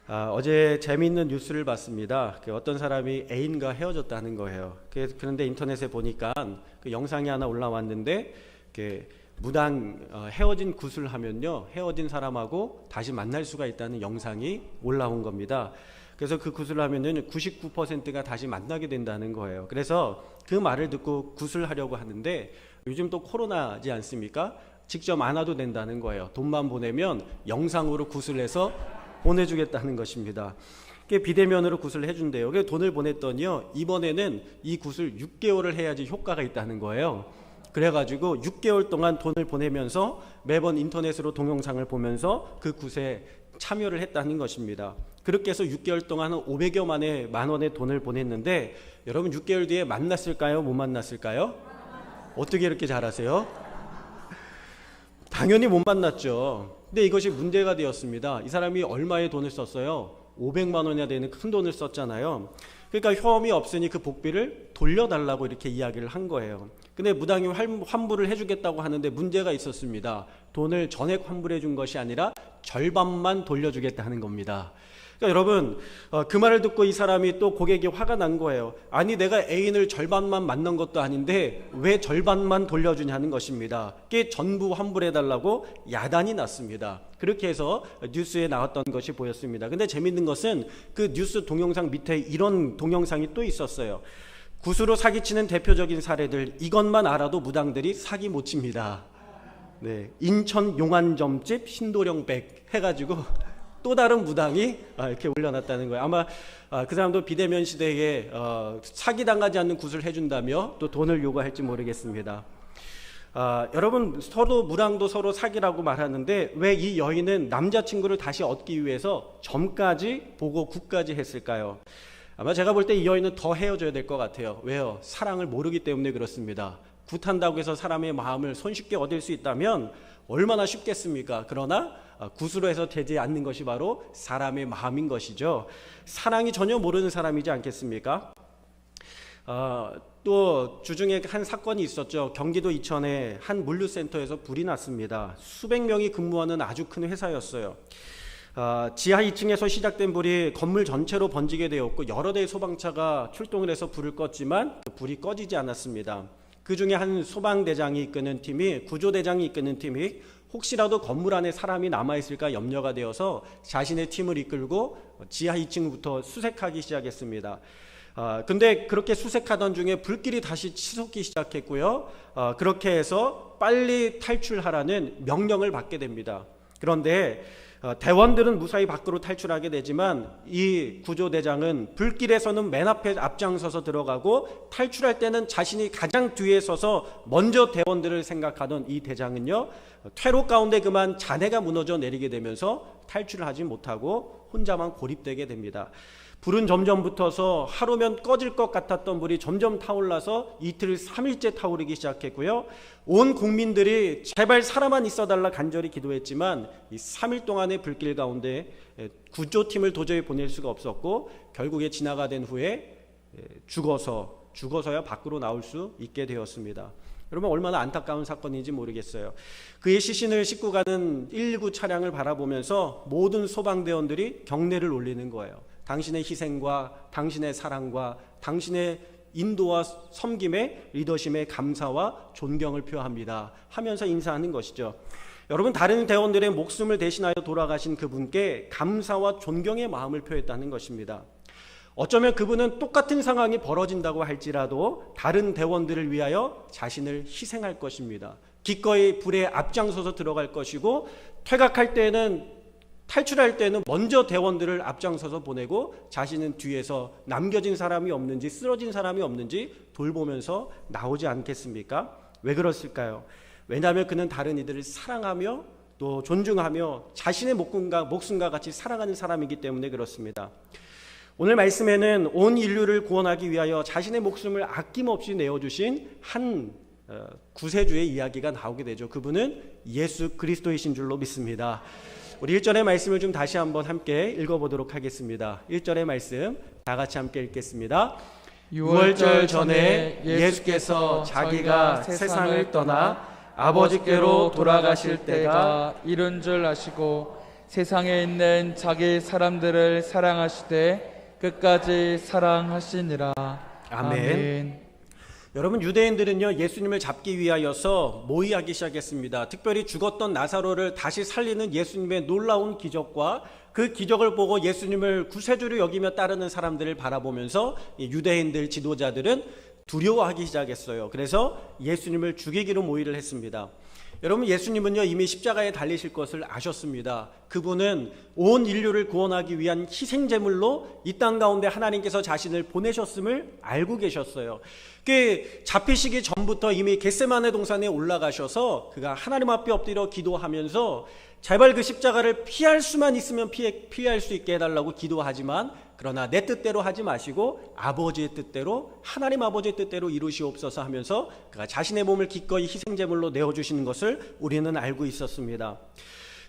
어제 재미있는 뉴스를 봤습니다. 어떤 사람이 애인과 헤어졌다는 거예요. 그런데 인터넷에 보니까 그 영상이 하나 올라왔는데 무당 헤어진 굿을 하면요, 헤어진 사람하고 다시 만날 수가 있다는 영상이 올라온 겁니다. 그래서 그 굿을 하면은 99%가 다시 만나게 된다는 거예요. 그래서 그 말을 듣고 굿을 하려고 하는데, 요즘 또 코로나지 않습니까? 직접 안 와도 된다는 거예요. 돈만 보내면 영상으로 굿을 해서 보내주겠다는 것입니다. 비대면으로 굿을 해준대요. 그래서 돈을 보냈더니요, 이번에는 이 굿을 6개월을 해야지 효과가 있다는 거예요. 그래가지고 6개월 동안 돈을 보내면서 매번 인터넷으로 동영상을 보면서 그 굿에 참여를 했다는 것입니다. 그렇게 해서 6개월 동안 500여만 원의 돈을 보냈는데, 여러분 6개월 뒤에 만났을까요? 못 만났을까요? 어떻게 이렇게 잘하세요? 당연히 못 만났죠. 근데 이것이 문제가 되었습니다. 이 사람이 얼마의 돈을 썼어요? 500만 원이나 되는 큰 돈을 썼잖아요. 그러니까 효험이 없으니 그 복비를 돌려달라고 이렇게 이야기를 한 거예요. 근데 무당이 환불을 해주겠다고 하는데 문제가 있었습니다. 돈을 전액 환불해 준 것이 아니라 절반만 돌려주겠다는 겁니다. 그러니까 여러분, 그 말을 듣고 이 사람이 또 고객이 화가 난 거예요. 아니, 내가 애인을 절반만 만난 것도 아닌데 왜 절반만 돌려주냐는 것입니다. 그게 전부 환불해달라고 야단이 났습니다. 그렇게 해서 뉴스에 나왔던 것이 보였습니다. 근데 재밌는 것은 그 뉴스 동영상 밑에 이런 동영상이 또 있었어요. 굿으로 사기치는 대표적인 사례들, 이것만 알아도 무당들이 사기 못 칩니다. 네, 인천 용안점집 신도령 백 해가지고 또 다른 무당이 이렇게 올려놨다는 거예요. 아마 그 사람도 비대면 시대에 사기당하지 않는 굿을 해준다며 또 돈을 요구할지 모르겠습니다. 여러분, 서로 무당도 서로 사기라고 말하는데 왜 이 여인은 남자친구를 다시 얻기 위해서 점까지 보고 굿까지 했을까요? 아마 제가 볼 때 이 여인은 더 헤어져야 될 것 같아요. 왜요? 사랑을 모르기 때문에 그렇습니다. 굿한다고 해서 사람의 마음을 손쉽게 얻을 수 있다면 얼마나 쉽겠습니까? 그러나 굿으로 해서 되지 않는 것이 바로 사람의 마음인 것이죠. 사랑이 전혀 모르는 사람이지 않겠습니까? 또 주중에 한 사건이 있었죠. 경기도 이천의 한 물류센터에서 불이 났습니다. 수백 명이 근무하는 아주 큰 회사였어요. 지하 2층에서 시작된 불이 건물 전체로 번지게 되었고, 여러 대의 소방차가 출동을 해서 불을 껐지만 그 불이 꺼지지 않았습니다. 그 중에 한 소방대장이 이끄는 팀이, 구조대장이 이끄는 팀이 혹시라도 건물 안에 사람이 남아있을까 염려가 되어서 자신의 팀을 이끌고 지하 2층부터 수색하기 시작했습니다. 근데 그렇게 수색하던 중에 불길이 다시 치솟기 시작했고요. 그렇게 해서 빨리 탈출하라는 명령을 받게 됩니다. 그런데 대원들은 무사히 밖으로 탈출하게 되지만 이 구조대장은 불길에서는 맨 앞에 앞장서서 들어가고, 탈출할 때는 자신이 가장 뒤에 서서 먼저 대원들을 생각하던 이 대장은요, 퇴로 가운데 그만 잔해가 무너져 내리게 되면서 탈출을 하지 못하고 혼자만 고립되게 됩니다. 불은 점점 붙어서 하루면 꺼질 것 같았던 불이 점점 타올라서 이틀 3일째 타오르기 시작했고요. 온 국민들이 제발 살아만 있어달라 간절히 기도했지만 이 3일 동안의 불길 가운데 구조팀을 도저히 보낼 수가 없었고, 결국에 진화가 된 후에 죽어서야 밖으로 나올 수 있게 되었습니다. 여러분, 얼마나 안타까운 사건인지 모르겠어요. 그의 시신을 싣고 가는 119 차량을 바라보면서 모든 소방대원들이 경례를 올리는 거예요. 당신의 희생과 당신의 사랑과 당신의 인도와 섬김의 리더십의 감사와 존경을 표합니다 하면서 인사하는 것이죠. 여러분, 다른 대원들의 목숨을 대신하여 돌아가신 그분께 감사와 존경의 마음을 표했다는 것입니다. 어쩌면 그분은 똑같은 상황이 벌어진다고 할지라도 다른 대원들을 위하여 자신을 희생할 것입니다. 기꺼이 불에 앞장서서 들어갈 것이고, 탈출할 때는 먼저 대원들을 앞장서서 보내고 자신은 뒤에서 남겨진 사람이 없는지 쓰러진 사람이 없는지 돌보면서 나오지 않겠습니까? 왜 그랬을까요? 왜냐하면 그는 다른 이들을 사랑하며 또 존중하며 자신의 목숨과 같이 사랑하는 사람이기 때문에 그렇습니다. 오늘 말씀에는 온 인류를 구원하기 위하여 자신의 목숨을 아낌없이 내어주신 한 구세주의 이야기가 나오게 되죠. 그분은 예수 그리스도이신 줄로 믿습니다. 우리 1절의 말씀을 좀 다시 한번 함께 읽어보도록 하겠습니다. 1절의 말씀 다 같이 함께 읽겠습니다. 6월절 전에 예수께서 자기가 세상을 떠나 아버지께로 돌아가실 때가 이른 줄 아시고 세상에 있는 자기 사람들을 사랑하시되 끝까지 사랑하시니라. 아멘. 여러분, 유대인들은요 예수님을 잡기 위하여서 모의하기 시작했습니다. 특별히 죽었던 나사로를 다시 살리는 예수님의 놀라운 기적과 그 기적을 보고 예수님을 구세주로 여기며 따르는 사람들을 바라보면서 유대인들 지도자들은 두려워하기 시작했어요. 그래서 예수님을 죽이기로 모의를 했습니다. 여러분, 예수님은요 이미 십자가에 달리실 것을 아셨습니다. 그분은 온 인류를 구원하기 위한 희생제물로 이 땅 가운데 하나님께서 자신을 보내셨음을 알고 계셨어요. 그 잡히시기 전부터 이미 겟세마네 동산에 올라가셔서 그가 하나님 앞에 엎드려 기도하면서 제발 그 십자가를 피할 수만 있으면 피할 수 있게 해달라고 기도하지만, 그러나 내 뜻대로 하지 마시고 아버지의 뜻대로, 하나님 아버지의 뜻대로 이루시옵소서 하면서 그가 자신의 몸을 기꺼이 희생제물로 내어주시는 것을 우리는 알고 있었습니다.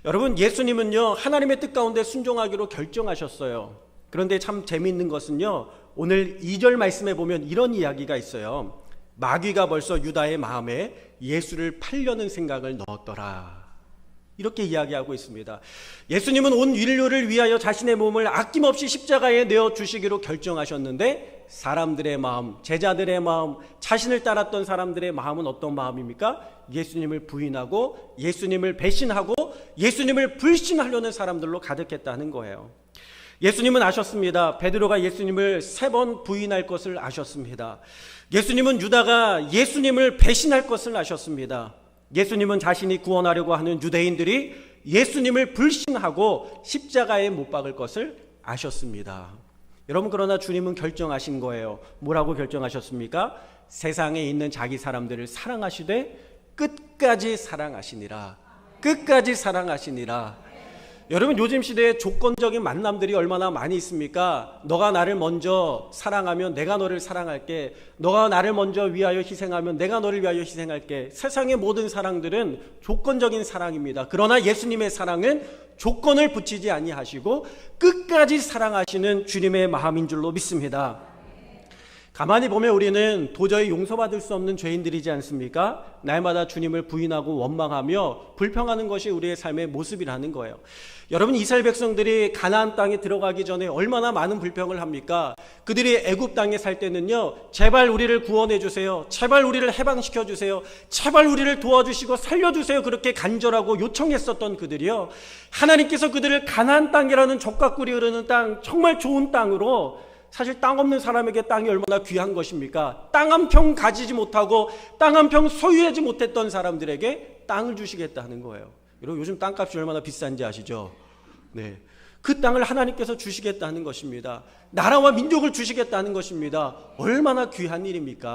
여러분, 예수님은요 하나님의 뜻 가운데 순종하기로 결정하셨어요. 그런데 참 재미있는 것은요, 오늘 2절 말씀에 보면 이런 이야기가 있어요. 마귀가 벌써 유다의 마음에 예수를 팔려는 생각을 넣었더라, 이렇게 이야기하고 있습니다. 예수님은 온 인류를 위하여 자신의 몸을 아낌없이 십자가에 내어주시기로 결정하셨는데, 사람들의 마음, 제자들의 마음, 자신을 따랐던 사람들의 마음은 어떤 마음입니까? 예수님을 부인하고 예수님을 배신하고 예수님을 불신하려는 사람들로 가득했다는 거예요. 예수님은 아셨습니다. 베드로가 예수님을 3번 부인할 것을 아셨습니다. 예수님은 유다가 예수님을 배신할 것을 아셨습니다. 예수님은 자신이 구원하려고 하는 유대인들이 예수님을 불신하고 십자가에 못 박을 것을 아셨습니다. 여러분, 그러나 주님은 결정하신 거예요. 뭐라고 결정하셨습니까? 세상에 있는 자기 사람들을 사랑하시되 끝까지 사랑하시니라. 끝까지 사랑하시니라. 여러분, 요즘 시대에 조건적인 만남들이 얼마나 많이 있습니까? 너가 나를 먼저 사랑하면 내가 너를 사랑할게. 너가 나를 먼저 위하여 희생하면 내가 너를 위하여 희생할게. 세상의 모든 사랑들은 조건적인 사랑입니다. 그러나 예수님의 사랑은 조건을 붙이지 아니하시고 끝까지 사랑하시는 주님의 마음인 줄로 믿습니다. 가만히 보면 우리는 도저히 용서받을 수 없는 죄인들이지 않습니까? 날마다 주님을 부인하고 원망하며 불평하는 것이 우리의 삶의 모습이라는 거예요. 여러분, 이스라엘 백성들이 가나안 땅에 들어가기 전에 얼마나 많은 불평을 합니까? 그들이 애굽 땅에 살 때는요, 제발 우리를 구원해 주세요, 제발 우리를 해방시켜 주세요, 제발 우리를 도와주시고 살려주세요, 그렇게 간절하고 요청했었던 그들이요, 하나님께서 그들을 가나안 땅이라는 적과꿀이 흐르는 땅, 정말 좋은 땅으로, 사실 땅 없는 사람에게 땅이 얼마나 귀한 것입니까? 땅 한 평 가지지 못하고 땅 한 평 소유하지 못했던 사람들에게 땅을 주시겠다는 거예요. 여러분, 요즘 땅값이 얼마나 비싼지 아시죠? 네, 그 땅을 하나님께서 주시겠다는 것입니다. 나라와 민족을 주시겠다는 것입니다. 얼마나 귀한 일입니까?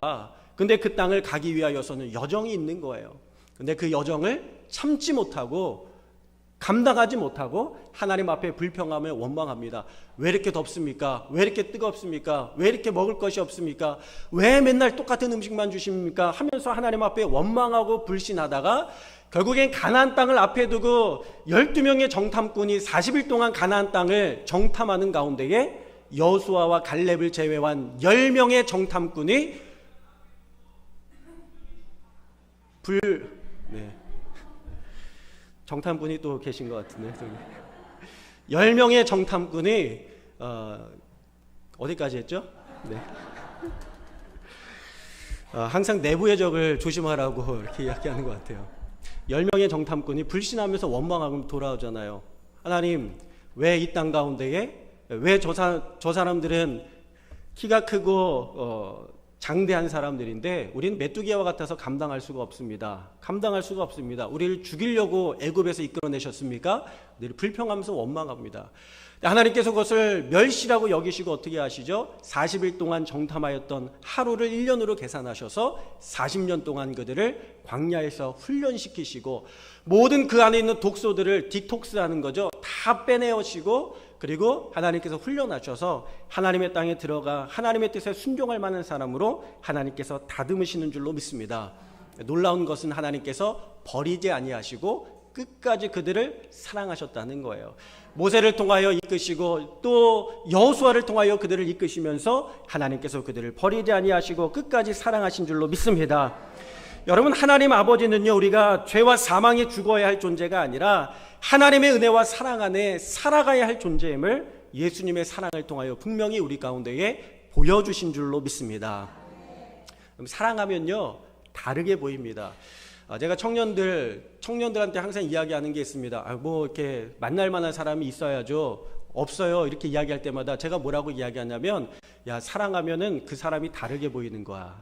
근데 그 땅을 가기 위하여서는 여정이 있는 거예요. 근데 그 여정을 참지 못하고 감당하지 못하고 하나님 앞에 불평하며 원망합니다. 왜 이렇게 덥습니까? 왜 이렇게 뜨겁습니까? 왜 이렇게 먹을 것이 없습니까? 왜 맨날 똑같은 음식만 주십니까? 하면서 하나님 앞에 원망하고 불신하다가 결국엔 가나안 땅을 앞에 두고 12명의 정탐꾼이 40일 동안 가나안 땅을 정탐하는 가운데에 여호수아와 갈렙을 제외한 10명의 정탐꾼이 정탐꾼이 또 계신 것 같은데, 10명의 정탐꾼이 어디까지 했죠? 네. 항상 내부의 적을 조심하라고 이렇게 이야기하는 것 같아요. 10명의 정탐꾼이 불신하면서 원망하고 돌아오잖아요. 하나님, 왜 이 땅 가운데에, 왜 저 사람들은 키가 크고 장대한 사람들인데 우리는 메뚜기와 같아서 감당할 수가 없습니다. 감당할 수가 없습니다. 우리를 죽이려고 애굽에서 이끌어내셨습니까? 늘 불평하면서 원망합니다. 하나님께서 그것을 멸시라고 여기시고 어떻게 하시죠? 40일 동안 정탐하였던 하루를 1년으로 계산하셔서 40년 동안 그들을 광야에서 훈련시키시고 모든 그 안에 있는 독소들을 디톡스하는 거죠. 다 빼내시고, 그리고 하나님께서 훈련하셔서 하나님의 땅에 들어가 하나님의 뜻에 순종할 만한 사람으로 하나님께서 다듬으시는 줄로 믿습니다. 놀라운 것은 하나님께서 버리지 아니하시고 끝까지 그들을 사랑하셨다는 거예요. 모세를 통하여 이끄시고 또 여호수아를 통하여 그들을 이끄시면서 하나님께서 그들을 버리지 아니하시고 끝까지 사랑하신 줄로 믿습니다. 여러분, 하나님 아버지는요, 우리가 죄와 사망에 죽어야 할 존재가 아니라 하나님의 은혜와 사랑 안에 살아가야 할 존재임을 예수님의 사랑을 통하여 분명히 우리 가운데에 보여주신 줄로 믿습니다. 그럼 사랑하면요 다르게 보입니다. 제가 청년들한테 항상 이야기하는 게 있습니다. 뭐 이렇게 만날 만한 사람이 있어야죠. 없어요. 이렇게 이야기할 때마다 제가 뭐라고 이야기하냐면, 야, 사랑하면은 그 사람이 다르게 보이는 거야.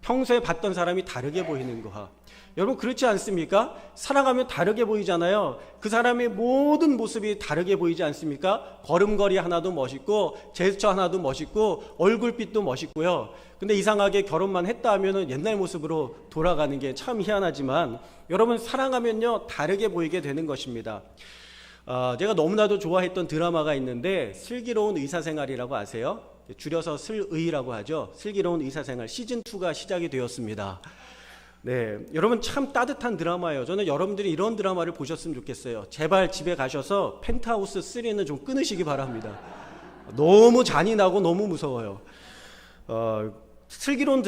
평소에 봤던 사람이 다르게 보이는 거야. 여러분 그렇지 않습니까? 사랑하면 다르게 보이잖아요. 그 사람의 모든 모습이 다르게 보이지 않습니까? 걸음걸이 하나도 멋있고 제스처 하나도 멋있고 얼굴빛도 멋있고요. 근데 이상하게 결혼만 했다 하면은 옛날 모습으로 돌아가는 게 참 희한하지만, 여러분 사랑하면요 다르게 보이게 되는 것입니다. 제가 너무나도 좋아했던 드라마가 있는데 슬기로운 의사생활이라고 아세요? 줄여서 슬의라고 하죠. 슬기로운 의사생활 시즌2가 시작이 되었습니다. 네, 여러분 참 따뜻한 드라마예요. 저는 여러분들이 이런 드라마를 보셨으면 좋겠어요. 제발 집에 가셔서 펜트하우스 3는 좀 끊으시기 바랍니다. 너무 잔인하고 너무 무서워요. 슬기로운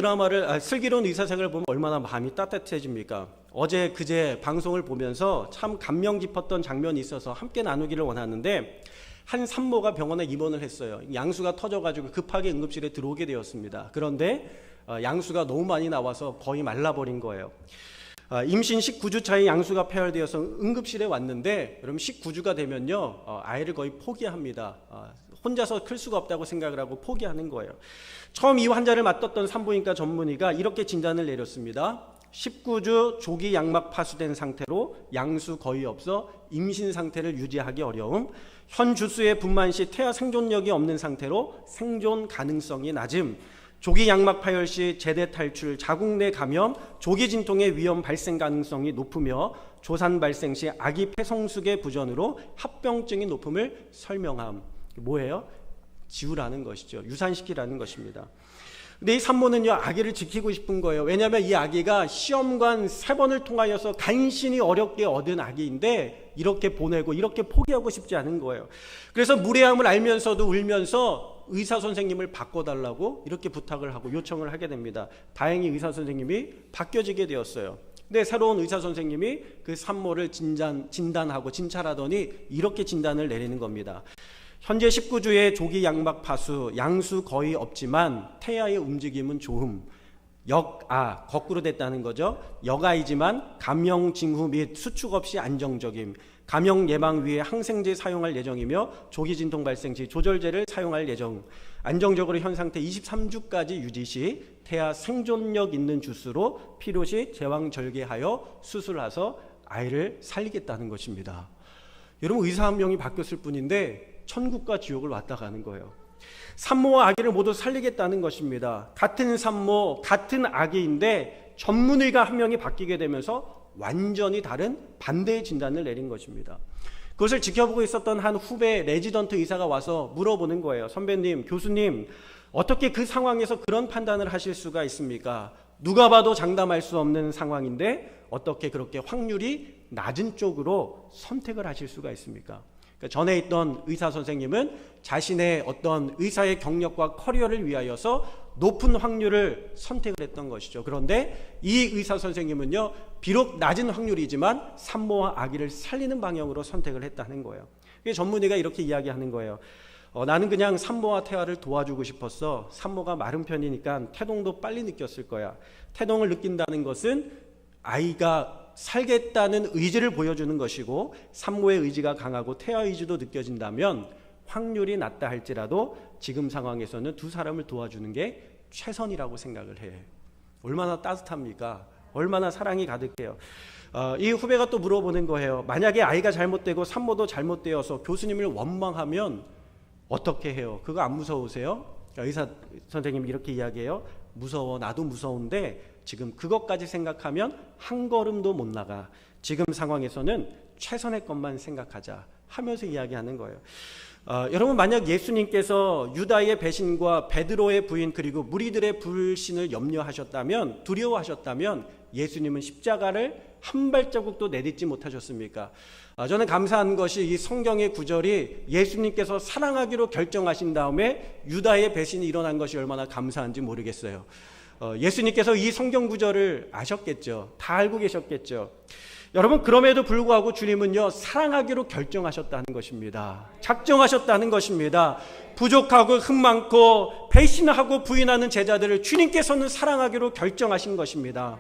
슬기로운 의사생활을 보면 얼마나 마음이 따뜻해집니까? 어제 그제 방송을 보면서 참 감명 깊었던 장면이 있어서 함께 나누기를 원하는데, 한 산모가 병원에 입원을 했어요. 양수가 터져가지고 급하게 응급실에 들어오게 되었습니다. 그런데 양수가 너무 많이 나와서 거의 말라버린 거예요. 임신 19주 차에 양수가 폐혈되어서 응급실에 왔는데, 여러분 19주가 되면요 아이를 거의 포기합니다. 혼자서 클 수가 없다고 생각을 하고 포기하는 거예요. 처음 이 환자를 맡았던 산부인과 전문의가 이렇게 진단을 내렸습니다. 19주 조기 양막 파수된 상태로 양수 거의 없어 임신 상태를 유지하기 어려움, 현 주수의 분만 시 태아 생존력이 없는 상태로 생존 가능성이 낮음, 조기 양막 파열 시 제대 탈출, 자궁 내 감염, 조기 진통의 위험 발생 가능성이 높으며 조산 발생 시 아기 폐성숙의 부전으로 합병증이 높음을 설명함. 뭐예요? 지우라는 것이죠. 유산시키라는 것입니다. 근데 이 산모는요 아기를 지키고 싶은 거예요. 왜냐하면 이 아기가 시험관 3번을 통하여서 간신히 어렵게 얻은 아기인데 이렇게 보내고 이렇게 포기하고 싶지 않은 거예요. 그래서 무례함을 알면서도 울면서 의사 선생님을 바꿔달라고 이렇게 부탁을 하고 요청을 하게 됩니다. 다행히 의사 선생님이 바뀌어지게 되었어요. 근데 새로운 의사 선생님이 그 산모를 진단하고 진찰하더니 이렇게 진단을 내리는 겁니다. 현재 19주의 조기 양막 파수, 양수 거의 없지만 태아의 움직임은 좋음. 거꾸로 됐다는 거죠. 역아이지만 감형 징후 및 수축 없이 안정적임. 감형 예방 위해 항생제 사용할 예정이며 조기 진통 발생 시 조절제를 사용할 예정. 안정적으로 현 상태 23주까지 유지 시 태아 생존력 있는 주수로 필요시 제왕 절개하여 수술해서 아이를 살리겠다는 것입니다. 여러분 의사 한 명이 바뀌었을 뿐인데 천국과 지옥을 왔다 가는 거예요. 산모와 아기를 모두 살리겠다는 것입니다. 같은 산모, 같은 아기인데 전문의가 한 명이 바뀌게 되면서 완전히 다른 반대의 진단을 내린 것입니다. 그것을 지켜보고 있었던 한 후배 레지던트 의사가 와서 물어보는 거예요. 선배님, 교수님, 어떻게 그 상황에서 그런 판단을 하실 수가 있습니까? 누가 봐도 장담할 수 없는 상황인데 어떻게 그렇게 확률이 낮은 쪽으로 선택을 하실 수가 있습니까? 전에 있던 의사 선생님은 자신의 어떤 의사의 경력과 커리어를 위하여서 높은 확률을 선택을 했던 것이죠. 그런데 이 의사 선생님은요, 비록 낮은 확률이지만 산모와 아기를 살리는 방향으로 선택을 했다는 거예요. 전문의가 이렇게 이야기하는 거예요. 나는 그냥 산모와 태아를 도와주고 싶었어. 산모가 마른 편이니까 태동도 빨리 느꼈을 거야. 태동을 느낀다는 것은 아이가 살겠다는 의지를 보여주는 것이고, 산모의 의지가 강하고 태아 의지도 느껴진다면 확률이 낮다 할지라도 지금 상황에서는 두 사람을 도와주는 게 최선이라고 생각을 해. 얼마나 따뜻합니까? 얼마나 사랑이 가득해요. 이 후배가 또 물어보는 거예요. 만약에 아이가 잘못되고 산모도 잘못되어서 교수님을 원망하면 어떻게 해요? 그거 안 무서우세요? 의사 선생님이 이렇게 이야기해요. 무서워. 나도 무서운데 지금 그것까지 생각하면 한 걸음도 못 나가. 지금 상황에서는 최선의 것만 생각하자 하면서 이야기하는 거예요. 여러분, 만약 예수님께서 유다의 배신과 베드로의 부인 그리고 무리들의 불신을 염려하셨다면, 두려워하셨다면 예수님은 십자가를 한 발자국도 내딛지 못하셨습니까? 저는 감사한 것이 이 성경의 구절이 예수님께서 사랑하기로 결정하신 다음에 유다의 배신이 일어난 것이 얼마나 감사한지 모르겠어요. 예수님께서 이 성경 구절을 아셨겠죠. 다 알고 계셨겠죠. 여러분, 그럼에도 불구하고 주님은요, 사랑하기로 결정하셨다는 것입니다. 작정하셨다는 것입니다. 부족하고 흠 많고 배신하고 부인하는 제자들을 주님께서는 사랑하기로 결정하신 것입니다.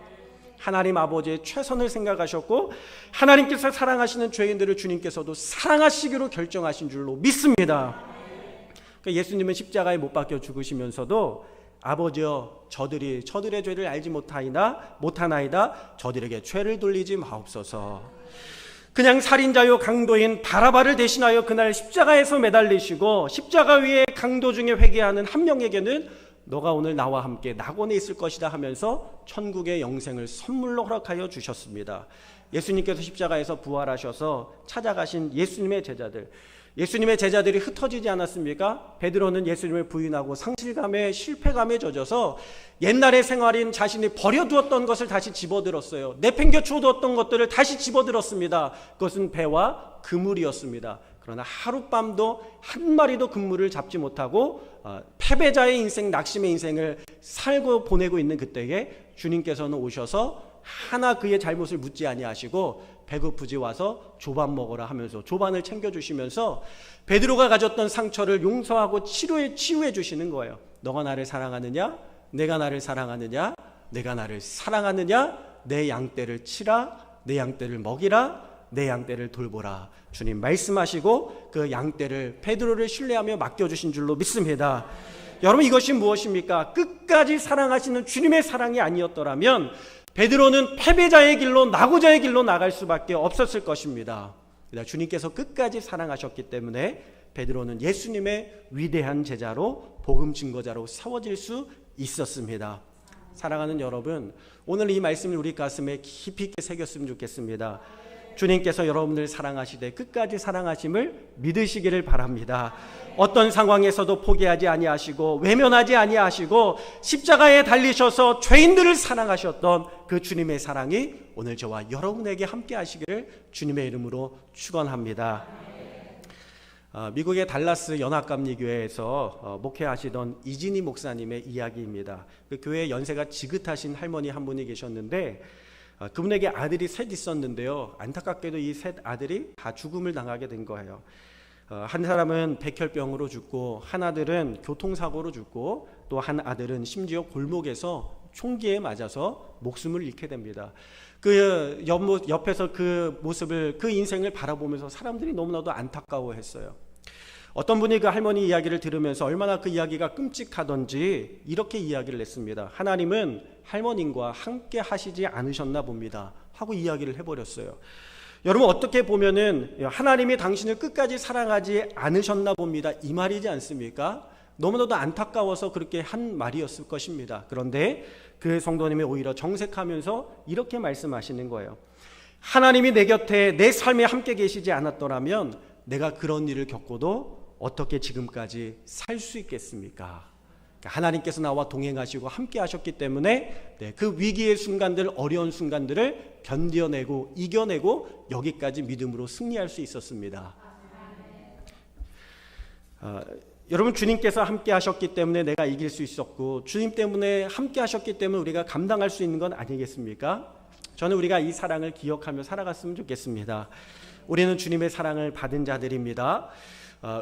하나님 아버지의 최선을 생각하셨고 하나님께서 사랑하시는 죄인들을 주님께서도 사랑하시기로 결정하신 줄로 믿습니다. 그러니까 예수님은 십자가에 못 박혀 죽으시면서도 아버지여, 저들의 죄를 알지 못하나이다. 저들에게 죄를 돌리지 마옵소서. 그냥 살인자요 강도인 바라바를 대신하여 그날 십자가에서 매달리시고 십자가 위에 강도 중에 회개하는 한 명에게는 너가 오늘 나와 함께 낙원에 있을 것이다 하면서 천국의 영생을 선물로 허락하여 주셨습니다. 예수님께서 십자가에서 부활하셔서 찾아가신 예수님의 제자들이 흩어지지 않았습니까? 베드로는 예수님을 부인하고 상실감에 실패감에 젖어서 옛날의 생활인 자신이 버려두었던 것을 다시 집어들었어요. 내팽겨 주었던 것들을 다시 집어들었습니다. 그것은 배와 그물이었습니다. 그러나 하룻밤도 한 마리도 그물을 잡지 못하고 패배자의 인생, 낙심의 인생을 살고 보내고 있는 그때에 주님께서는 오셔서 하나 그의 잘못을 묻지 아니하시고 배고프지 와서 조반 먹어라 하면서 조반을 챙겨주시면서 베드로가 가졌던 상처를 용서하고 치유해 주시는 거예요. 너가 나를 사랑하느냐? 내가 나를 사랑하느냐? 내가 나를 사랑하느냐? 내 양떼를 치라, 내 양떼를 먹이라, 내 양떼를 돌보라. 주님 말씀하시고 그 양떼를 베드로를 신뢰하며 맡겨주신 줄로 믿습니다. 여러분, 이것이 무엇입니까? 끝까지 사랑하시는 주님의 사랑이 아니었더라면 베드로는 패배자의 길로, 낙오자의 길로 나갈 수밖에 없었을 것입니다. 주님께서 끝까지 사랑하셨기 때문에 베드로는 예수님의 위대한 제자로, 복음 증거자로 세워질 수 있었습니다. 사랑하는 여러분, 오늘 이 말씀을 우리 가슴에 깊이 있게 새겼으면 좋겠습니다. 주님께서 여러분을 사랑하시되 끝까지 사랑하심을 믿으시기를 바랍니다. 어떤 상황에서도 포기하지 아니하시고 외면하지 아니하시고 십자가에 달리셔서 죄인들을 사랑하셨던 그 주님의 사랑이 오늘 저와 여러분에게 함께 하시기를 주님의 이름으로 축원합니다. 미국의 달라스 연합감리교회에서 목회하시던 이진희 목사님의 이야기입니다. 그 교회에 연세가 지긋하신 할머니 한 분이 계셨는데 그분에게 아들이 셋 있었는데요. 안타깝게도 이 셋 아들이 다 죽음을 당하게 된 거예요. 한 사람은 백혈병으로 죽고, 한 아들은 교통사고로 죽고, 또 한 아들은 심지어 골목에서 총기에 맞아서 목숨을 잃게 됩니다. 그 옆에서 그 모습을, 그 인생을 바라보면서 사람들이 너무나도 안타까워했어요. 어떤 분이 그 할머니 이야기를 들으면서 얼마나 그 이야기가 끔찍하던지 이렇게 이야기를 했습니다. 하나님은 할머님과 함께 하시지 않으셨나 봅니다 하고 이야기를 해버렸어요. 여러분, 어떻게 보면은 하나님이 당신을 끝까지 사랑하지 않으셨나 봅니다, 이 말이지 않습니까? 너무나도 안타까워서 그렇게 한 말이었을 것입니다. 그런데 그 성도님이 오히려 정색하면서 이렇게 말씀하시는 거예요. 하나님이 내 곁에, 내 삶에 함께 계시지 않았더라면 내가 그런 일을 겪고도 어떻게 지금까지 살 수 있겠습니까? 하나님께서 나와 동행하시고 함께 하셨기 때문에 그 위기의 순간들, 어려운 순간들을 견뎌내고 이겨내고 여기까지 믿음으로 승리할 수 있었습니다. 여러분, 주님께서 함께 하셨기 때문에 내가 이길 수 있었고, 주님 때문에 함께 하셨기 때문에 우리가 감당할 수 있는 건 아니겠습니까? 저는 우리가 이 사랑을 기억하며 살아갔으면 좋겠습니다. 우리는 주님의 사랑을 받은 자들입니다.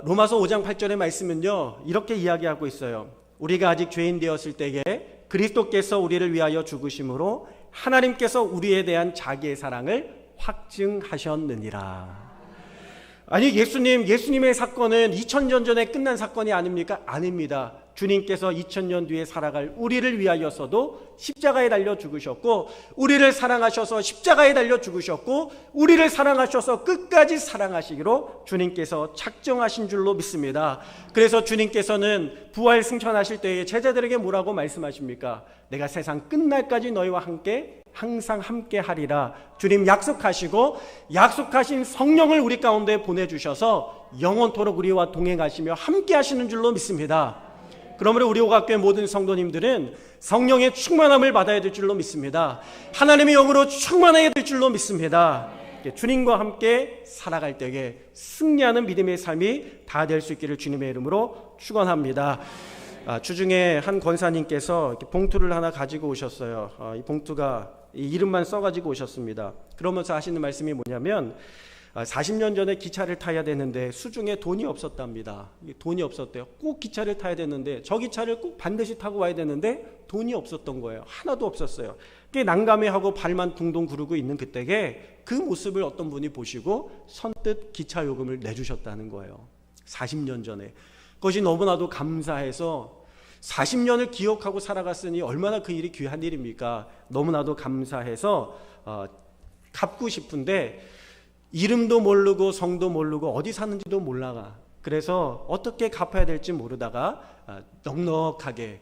로마서 5장 8절의 말씀은요, 이렇게 이야기하고 있어요. 우리가 아직 죄인 되었을 때에 그리스도께서 우리를 위하여 죽으심으로 하나님께서 우리에 대한 자기의 사랑을 확증하셨느니라. 아니, 예수님의 사건은 2000년 전에 끝난 사건이 아닙니까? 아닙니다. 주님께서 2000년 뒤에 살아갈 우리를 위하여서도 십자가에 달려 죽으셨고, 우리를 사랑하셔서 십자가에 달려 죽으셨고, 우리를 사랑하셔서 끝까지 사랑하시기로 주님께서 작정하신 줄로 믿습니다. 그래서 주님께서는 부활 승천하실 때에 제자들에게 뭐라고 말씀하십니까? 내가 세상 끝날까지 너희와 함께 항상 함께 하리라. 주님 약속하시고 약속하신 성령을 우리 가운데 보내주셔서 영원토록 우리와 동행하시며 함께 하시는 줄로 믿습니다. 그러므로 우리 오각교회 모든 성도님들은 성령의 충만함을 받아야 될 줄로 믿습니다. 하나님의 영으로 충만해야 될 줄로 믿습니다. 주님과 함께 살아갈 때에 승리하는 믿음의 삶이 다 될 수 있기를 주님의 이름으로 축원합니다. 주중에 한 권사님께서 봉투를 하나 가지고 오셨어요. 이 봉투가 이 이름만 써가지고 오셨습니다. 그러면서 하시는 말씀이 뭐냐면 40년 전에 기차를 타야 되는데 수중에 돈이 없었답니다. 돈이 없었대요. 꼭 기차를 타야 되는데 저 기차를 꼭 반드시 타고 와야 되는데 돈이 없었던 거예요. 하나도 없었어요. 꽤 난감해하고 발만 둥둥 구르고 있는 그때에 그 모습을 어떤 분이 보시고 선뜻 기차 요금을 내주셨다는 거예요. 40년 전에. 그것이 너무나도 감사해서 40년을 기억하고 살아갔으니 얼마나 그 일이 귀한 일입니까? 너무나도 감사해서 갚고 싶은데 이름도 모르고 성도 모르고 어디 사는지도 몰라가. 그래서 어떻게 갚아야 될지 모르다가 넉넉하게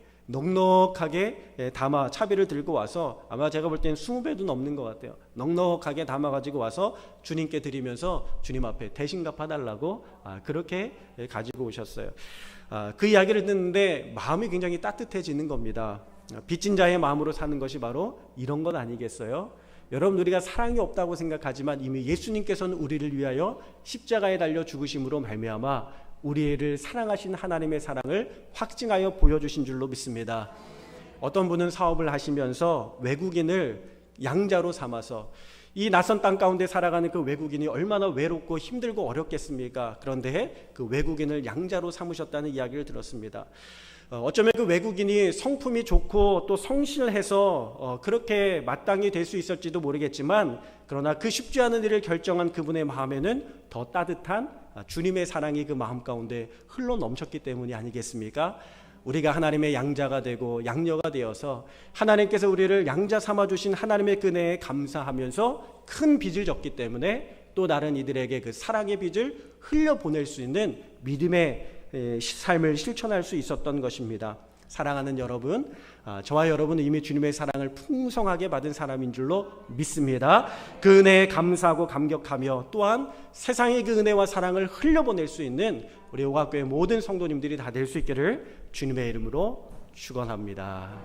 담아 차비를 들고 와서 아마 제가 볼 때는 20배도 넘는 것 같아요. 넉넉하게 담아가지고 와서 주님께 드리면서 주님 앞에 대신 갚아달라고 그렇게 가지고 오셨어요. 그 이야기를 듣는데 마음이 굉장히 따뜻해지는 겁니다. 빚진 자의 마음으로 사는 것이 바로 이런 것 아니겠어요? 여러분, 우리가 사랑이 없다고 생각하지만 이미 예수님께서는 우리를 위하여 십자가에 달려 죽으심으로 말미암아 우리를 사랑하신 하나님의 사랑을 확증하여 보여주신 줄로 믿습니다. 어떤 분은 사업을 하시면서 외국인을 양자로 삼아서 이 낯선 땅 가운데 살아가는 그 외국인이 얼마나 외롭고 힘들고 어렵겠습니까? 그런데 그 외국인을 양자로 삼으셨다는 이야기를 들었습니다. 어쩌면 그 외국인이 성품이 좋고 또 성실해서 그렇게 마땅히 될 수 있을지도 모르겠지만, 그러나 그 쉽지 않은 일을 결정한 그분의 마음에는 더 따뜻한 주님의 사랑이 그 마음 가운데 흘러 넘쳤기 때문이 아니겠습니까? 우리가 하나님의 양자가 되고 양녀가 되어서 하나님께서 우리를 양자 삼아주신 하나님의 은혜에 감사하면서 큰 빚을 졌기 때문에 또 다른 이들에게 그 사랑의 빚을 흘려보낼 수 있는 믿음의 삶을 실천할 수 있었던 것입니다. 사랑하는 여러분, 저와 여러분은 이미 주님의 사랑을 풍성하게 받은 사람인 줄로 믿습니다. 그 은혜에 감사하고 감격하며 또한 세상의 그 은혜와 사랑을 흘려보낼 수 있는 우리 오각교회 모든 성도님들이 다 될 수 있기를 주님의 이름으로 축원합니다.